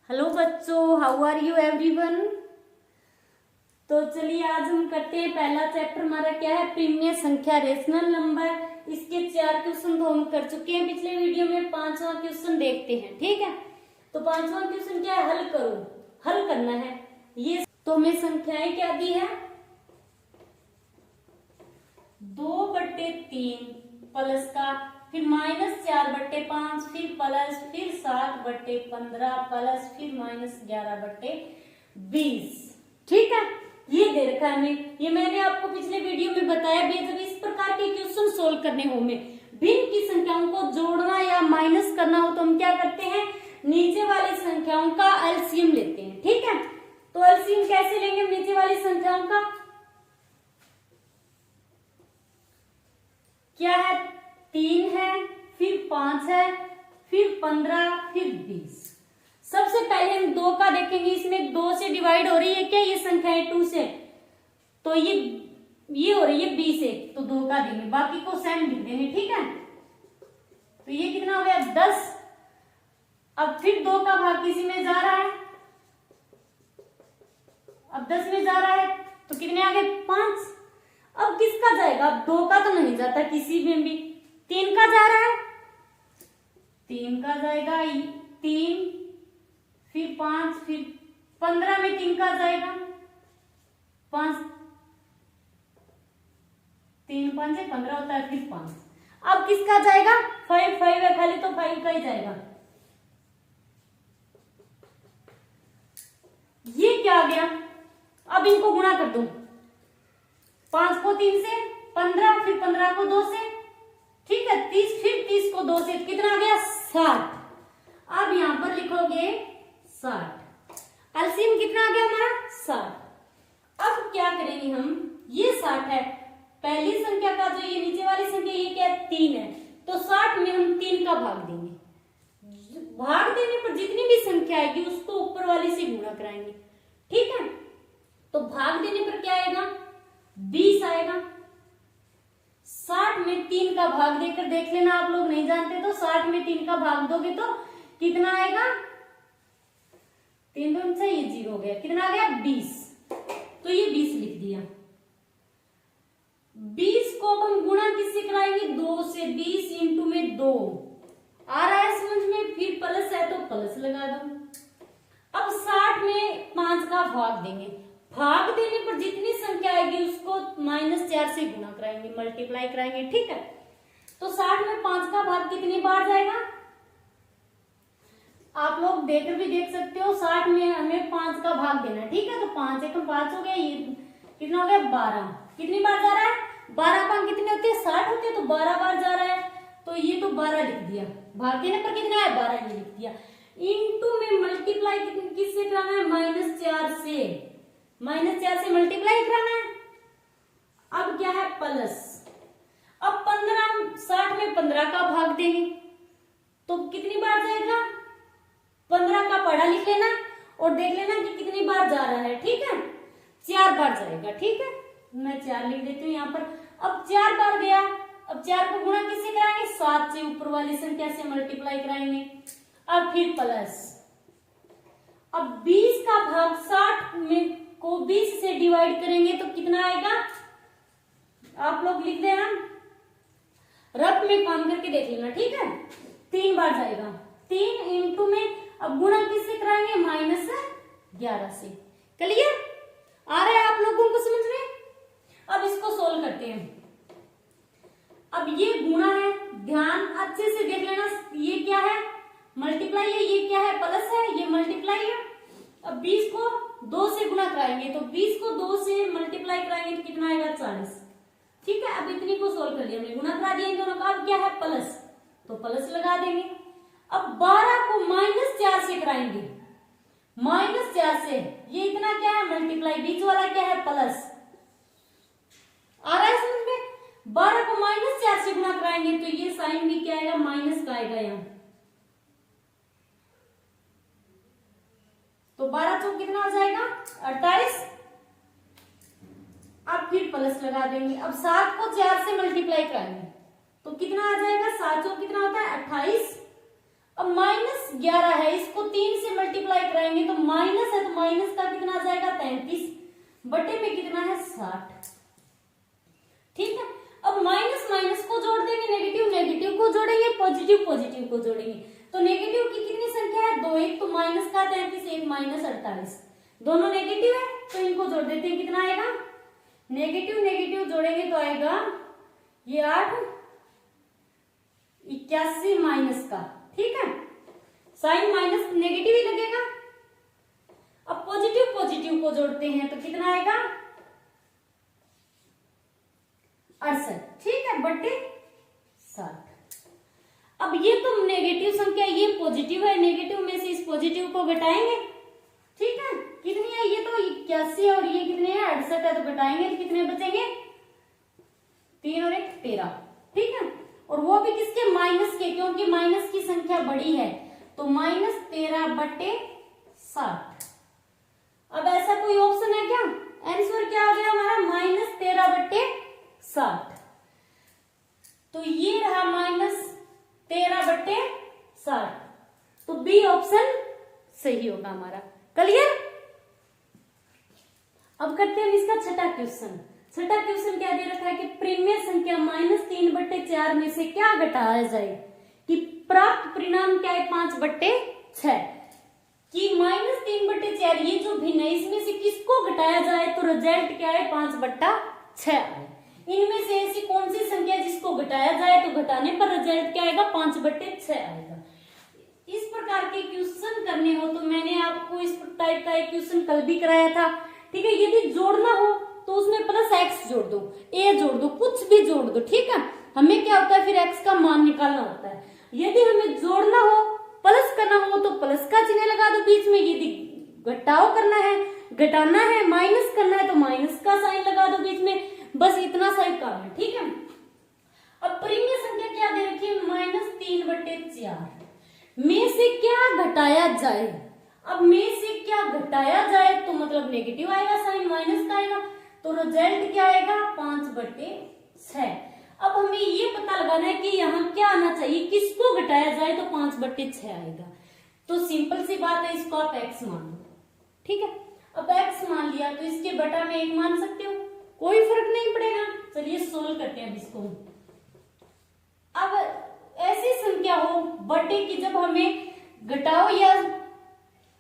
Hello बच्चों, how are you everyone. तो चलिए आज हम करते हैं पहला चैप्टर। हमारा क्या है? प्रीमिय संख्या, रेशनल नंबर। इसके 4 क्वेश्चन तो हम कर चुके हैं पिछले वीडियो में। 5वां क्वेश्चन देखते हैं, ठीक है। तो 5वां क्वेश्चन क्या है? हल करो, हल करना है ये। तो हमें संख्याएं क्या दी है? 2/3 प्लस का, फिर -4/5, फिर प्लस, फिर 7/15 प्लस, फिर -11/20। ठीक है, ये दे रखा है हमें। ये मैंने आपको पिछले वीडियो में बताया भी। जब इस प्रकार के क्वेश्चन सोल्व करने हो, में भिन्न की संख्याओं को जोड़ना या माइनस करना हो, तो हम क्या करते हैं? नीचे वाली संख्याओं का एलसीएम लेते हैं। ठीक है, तो एलसीएम कैसे लेंगे हम नीचे वाली संख्याओं का? क्या है? 3 है, फिर 5 है, फिर 15, फिर 20। सबसे पहले हम 2 का देखेंगे। इसमें 2 से डिवाइड हो रही है क्या? ये संख्या है 2 से, तो ये हो रही है 20 से, तो 2 का देंगे, बाकी को सेम लिख देंगे। ठीक है, तो ये कितना हो गया? 10। अब फिर 2 का भाग किसी में जा रहा है, अब 10 में जा रहा है, तो कितने आ गए? 5। अब किसका जाएगा? अब 2 का तो नहीं जाता किसी में भी, 3 का जा रहा है, 3 का जाएगा, 3, फिर 5, फिर 15 में 3 का जाएगा, 5, 3 5 15 होता है, फिर 5। अब किसका जाएगा? 5 है खाली, तो 5 का ही जाएगा। ये क्या आ गया? अब इनको गुणा कर दो। 5 को 3 से, 15, फिर 15 को 2 से, ठीक है, 30, फिर 30 को 2 से, कितना आ गया? 60। अब यहां पर लिखोगे 60। एलसीएम कितना आ गया हमारा? 60। अब क्या करेंगे हम? ये 60 है, पहली संख्या का जो ये नीचे वाली संख्या, ये क्या है? 3 है, तो 60 में हम 3 का भाग देंगे। भाग देने पर जितनी भी संख्या आएगी उसको ऊपर वाली से गुणा कराएंगे। ठीक है, तो भाग देने पर क्या आएगा? 20 आएगा। 60 में 3 का भाग देकर देख लेना, आप लोग नहीं जानते तो 60 में 3 का भाग दोगे तो कितना आएगा? 3 2 से ये 0 हो गया, कितना आ गया? 20। तो ये 20 लिख दिया। 20 को अब हम गुणा किससे कराएंगे? 2 से। 20 इंटू में 2 आ रहा है समझ में, फिर प्लस है तो प्लस लगा दो। अब 60 में 5 का भाग देंगे। भाग देने पर जितनी संख्या आएगी उसको -4 से गुणा कराएंगे, मल्टीप्लाई कराएंगे। ठीक है, तो 60 में 5 का भाग कितनी बार जाएगा? आप लोग देखकर भी देख सकते हो। 60 में हमें 5 का भाग देना है। ठीक है, तो 5 एकम 5 हो गया, ये कितना हो गया? 12। कितनी बार जा रहा है? 12 भाग कितने होते हैं? 60 होते हैं, तो 12 बार जा रहा है, तो ये तो 12 लिख दिया। भाग देने पर कितना है? 12, ये लिख दिया। इंटू में मल्टीप्लाई किससे कराना है? -4 से। -4 से मल्टीप्लाई कराना है। अब क्या है? प्लस। अब 15, 60 में 15 का भाग देंगे तो कितनी बार जाएगा? 15 का पढ़ा लिख लेना और देख लेना कि कितनी बार जा रहा है। ठीक है, 4 बार जाएगा। ठीक है, मैं 4 लिख देती हूँ यहाँ पर। अब 4 बार गया, अब 4 को गुणा किससे कराएंगे? 7 से, ऊपर वाली संख्या से मल्टीप्लाई कराएंगे। अब फिर प्लस। अब 20 का भाग 60 में को 20 से डिवाइड करेंगे तो कितना आएगा? आप लोग लिख देना, रफ में काम करके देख लेना। ठीक है, 3 बार जाएगा। 3 इंटू में अब गुणा किससे कराएंगे? -11 से। क्लियर आ रहा है आप लोगों को समझ में? अब इसको सोल्व करते हैं। अब ये गुणा है, ध्यान अच्छे से देख लेना। ये क्या है? मल्टीप्लाई है। ये क्या है? प्लस है। ये मल्टीप्लाई है। अब 20 को 2 से गुणा कराएंगे, तो 20 को 2 से मल्टीप्लाई कराएंगे तो कितना आएगा? 40। ठीक है, अब इतनी को सोल्व कर लिया हमने, गुणा करा दिया इन दोनों का। अब क्या है? प्लस, तो प्लस लगा देंगे। अब 12 को -4 से कराएंगे, -4 से। ये इतना क्या है? मल्टीप्लाई। बीच वाला क्या है? प्लस। आ रहा है समझ में? 12 को -4 से गुणा कराएंगे तो ये साइन भी क्या आएगा? माइनस का आएगा यहाँ। तो 12 चौक कितना हो जाएगा? 48। अब फिर प्लस लगा देंगे। अब 7 को 4 से मल्टीप्लाई कराएंगे तो कितना आ जाएगा? 7 चौक कितना होता है? 28। अब -11 है, इसको 3 से मल्टीप्लाई कराएंगे तो माइनस है, तो माइनस का कितना आ जाएगा 33 बटे में कितना है 60। ठीक है, अब माइनस माइनस को जोड़ देंगे, नेगेटिव नेगेटिव को जोड़ेंगे, पॉजिटिव पॉजिटिव को जोड़ेंगे, तो नेगेटिव की कितनी संख्या है 2, एक तो माइनस का 33, एक माइनस 48, दोनों नेगेटिव है तो इनको जोड़ देते हैं, कितना आएगा, नेगेटिव नेगेटिव जोड़ेंगे तो आएगा ये 8, 81 माइनस का, ठीक है, साइन माइनस नेगेटिव ही लगेगा। अब पॉजिटिव पॉजिटिव को जोड़ते हैं तो कितना आएगा 68, ठीक है, बटे 60। अब ये तो नेगेटिव संख्या, ये पॉजिटिव है, नेगेटिव में से इस पॉजिटिव को घटाएंगे, ठीक है, कितनी है, ये तो 81 और ये कितने हैं 68 है, तो घटाएंगे तो कितने बचेंगे 3 और 1 13, ठीक है, और वो भी किसके माइनस के, क्योंकि माइनस की संख्या बड़ी है, तो -13 बटे 60। अब ऐसा कोई ऑप्शन है क्या, आंसर क्या आ गया हमारा -13 बटे 60, तो ये रहा -13 बटे 60, तो बी ऑप्शन सही होगा हमारा। क्लियर। अब करते हैं इसका छठा क्वेश्चन। छठा क्वेश्चन क्या दे रखा है कि प्रीमियर संख्या -3 बटे 4 में से क्या घटाया जाए कि प्राप्त परिणाम क्या है 5 बटे 6, कि -3 बटे 4 ये जो भिन्न है इसमें से किसको घटाया जाए तो रिजल्ट क्या है 5 बटा 6 आए। इनमें से ऐसी कौन सी संख्या जिसको घटाया जाए तो घटाने पर रिजल्ट क्या आएगा 5 बटे 6 आएगा। इस प्रकार के क्वेश्चन करने हो तो मैंने आपको इस टाइप का एक क्वेश्चन कल भी कराया था, ठीक है। यदि जोड़ना हो तो उसमें प्लस x जोड़ दो, a जोड़ दो, कुछ भी जोड़ दो, ठीक है। हमें क्या होता है फिर x का मान निकालना होता है। यदि हमें जोड़ना हो प्लस करना हो तो प्लस का चिन्ह लगा दो बीच में, यदि घटाव करना है घटाना है माइनस करना है तो माइनस का साइन लगा दो बीच में, बस इतना सा ही काम है, ठीक है। अब प्रीमियर संख्या क्या दे रखी है -3 बटे 4 में से क्या घटाया जाए। अब में से क्या घटाया जाए तो मतलब नेगेटिव आएगा, साइन माइनस का आएगा, तो रिजल्ट क्या आएगा 5 बटे 6। अब हमें ये पता लगाना है कि यहाँ क्या आना चाहिए, किसको घटाया जाए तो 5 बटे 6 आएगा। तो सिंपल सी बात है, इसको आप x मान लो, ठीक है। अब x मान लिया तो इसके बटा में 1 मान सकते हो, कोई फर्क नहीं पड़ेगा। चलिए सोल्व करते हैं अब इसको। अब ऐसी संख्या हो बटे की जब हमें घटाओ या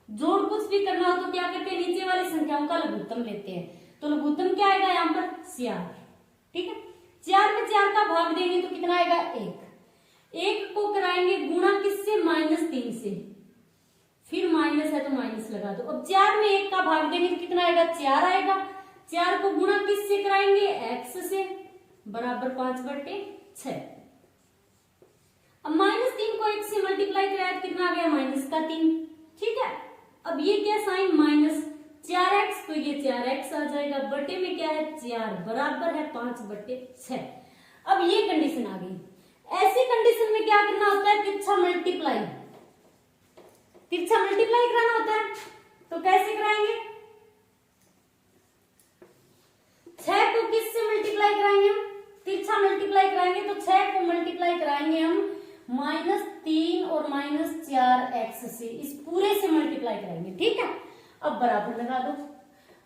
जोड़ कुछ भी करना हो तो क्या करते हैं, नीचे वाली संख्याओं का लघुत्तम लेते हैं। तो लघुत्तम क्या आएगा यहाँ पर 4, ठीक है। 4 में 4 का भाग देंगे तो कितना आएगा 1। 1 को कराएंगे गुणा किससे -3 से, फिर माइनस है तो माइनस लगा दो। अब 4 में 1 का भाग देंगे तो कितना आएगा 4 आएगा। 4 को गुणा किससे कराएंगे x से, बराबर 5 बटे 6। अब -3 को 1 से मल्टीप्लाई कराया तो कितना आ गया -3, ठीक है। अब ये क्या साइन -4x, तो ये 4x आ जाएगा, बटे में क्या है 4 बराबर है 5 बटे 6। अब ये कंडीशन आ गई। ऐसी कंडीशन में क्या करना होता है, तिरछा मल्टीप्लाई कराना होता है। तो कैसे कराएंगे, 6 को किससे मल्टीप्लाई कराएंगे हम, तिरछा मल्टीप्लाई कराएंगे तो 6 को मल्टीप्लाई कराएंगे हम -3 और -4x से, इस पूरे से मल्टीप्लाई कराएंगे, ठीक है। अब बराबर लगा दो।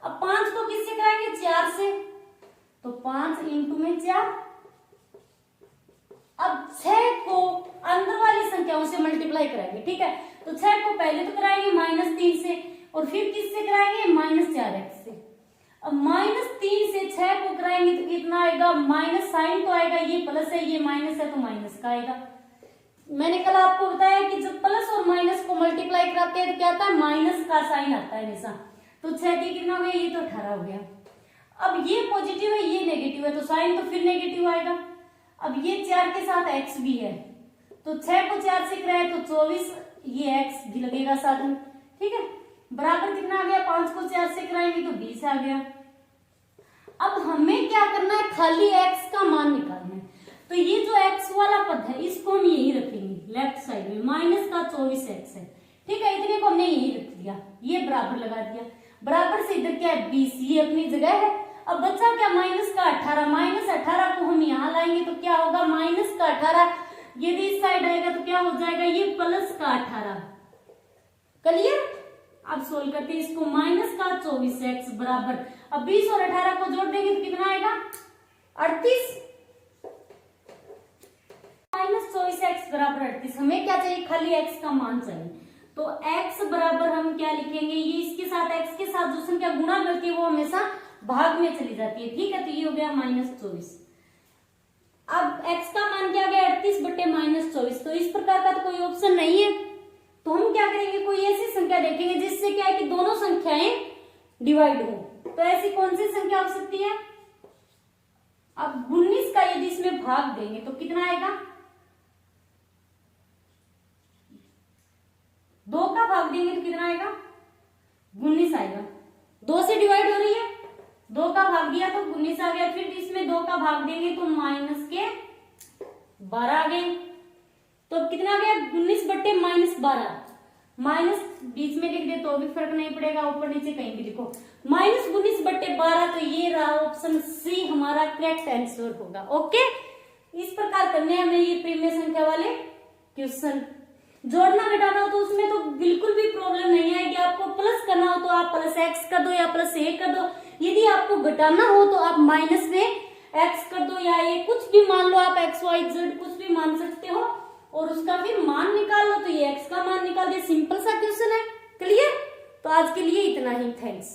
अब 5 को किससे कराएंगे 4 से, तो 5 इंटू में 4। अब 6 को अंदर वाली संख्याओं से मल्टीप्लाई कराएंगे, ठीक है। तो 6 को पहले तो कराएंगे -3 से और फिर किससे कराएंगे -4x से। अब -3 से 6 को कराएंगे तो कितना आएगा, माइनस साइन तो आएगा, ये प्लस है ये माइनस है तो माइनस का आएगा। मैंने कल आपको बताया कि जब प्लस और माइनस को मल्टीप्लाई कराते हैं तो क्या आता है, माइनस का साइन आता है हमेशा। तो 6 के कितना हो गया, ये तो 18 हो गया। अब ये पॉजिटिव है ये नेगेटिव है तो साइन तो फिर नेगेटिव आएगा। अब ये 4 के साथ x भी है तो 6 को 4 से कराए तो 24, ये x भी लगेगा साथ में, ठीक है। बराबर कितना आ गया, 5 को 4 से कराएंगे तो 20 आ गया। अब हमें क्या करना है, खाली x का मान निकालना है। तो ये जो x वाला पद है इसको हम यही रखेंगे लेफ्ट साइड में, माइनस का 24x है, ठीक है। इतने को हमने यही रख दिया, ये बराबर लगा दिया। बराबर से इधर क्या है 20, ये अपनी जगह है। अब बचा क्या -18, -18 को हम यहाँ लाएंगे तो क्या होगा -18 यदि इस साइड आएगा तो क्या हो जाएगा, ये प्लस का 18। क्लियर। अब सोल्व करते हैं इसको, माइनस का 24x बराबर, अब 20 और 18 को जोड़ देंगे तो कितना आएगा 38। माइनस 24x बराबर 38। हमें क्या चाहिए, खाली x का मान चाहिए। तो x बराबर हम क्या लिखेंगे, ये इसके साथ x के साथ जो संख्या गुणा करती है वो हमेशा भाग में चली जाती है, ठीक है। तो ये हो गया -24। अब x का मान क्या गया 38 बटे -24। तो इस प्रकार का तो कोई ऑप्शन नहीं है, तो हम क्या करेंगे, कोई ऐसी संख्या देखेंगे जिससे क्या है कि दोनों संख्याएं डिवाइड हो। तो ऐसी कौन सी संख्या हो सकती है, अब 19 का यदि इसमें भाग देंगे तो कितना आएगा, 2 का भाग देंगे तो कितना आएगा 19 आएगा। 2 से डिवाइड हो रही है, 2 का भाग दिया तो 19 आ गया। फिर इसमें 2 का भाग देंगे तो माइनस के 12 आ गए। तो कितना आ गया 19 बट्टे -12, माइनस बीच में लिख दे तो भी फर्क नहीं पड़ेगा, ऊपर नीचे कहीं भी लिखो, -19 बट्टे 12। तो ये रहा ऑप्शन सी हमारा करेक्ट आंसर होगा। ओके, इस प्रकार करने हमें ये प्रीमिय संख्या वाले क्वेश्चन। जोड़ना घटाना हो तो उसमें तो बिल्कुल भी प्रॉब्लम नहीं आएगी। आपको प्लस करना हो तो आप +x कर दो या +a कर दो, यदि आपको घटाना हो तो आप माइनस में x कर दो, या ये कुछ भी मान लो, आप x y z कुछ भी मान सकते हो और उसका फिर मान निकाल लो, तो ये x का मान निकाल दिया, सिंपल सा क्वेश्चन है। क्लियर। तो आज के लिए इतना ही, थैंक्स।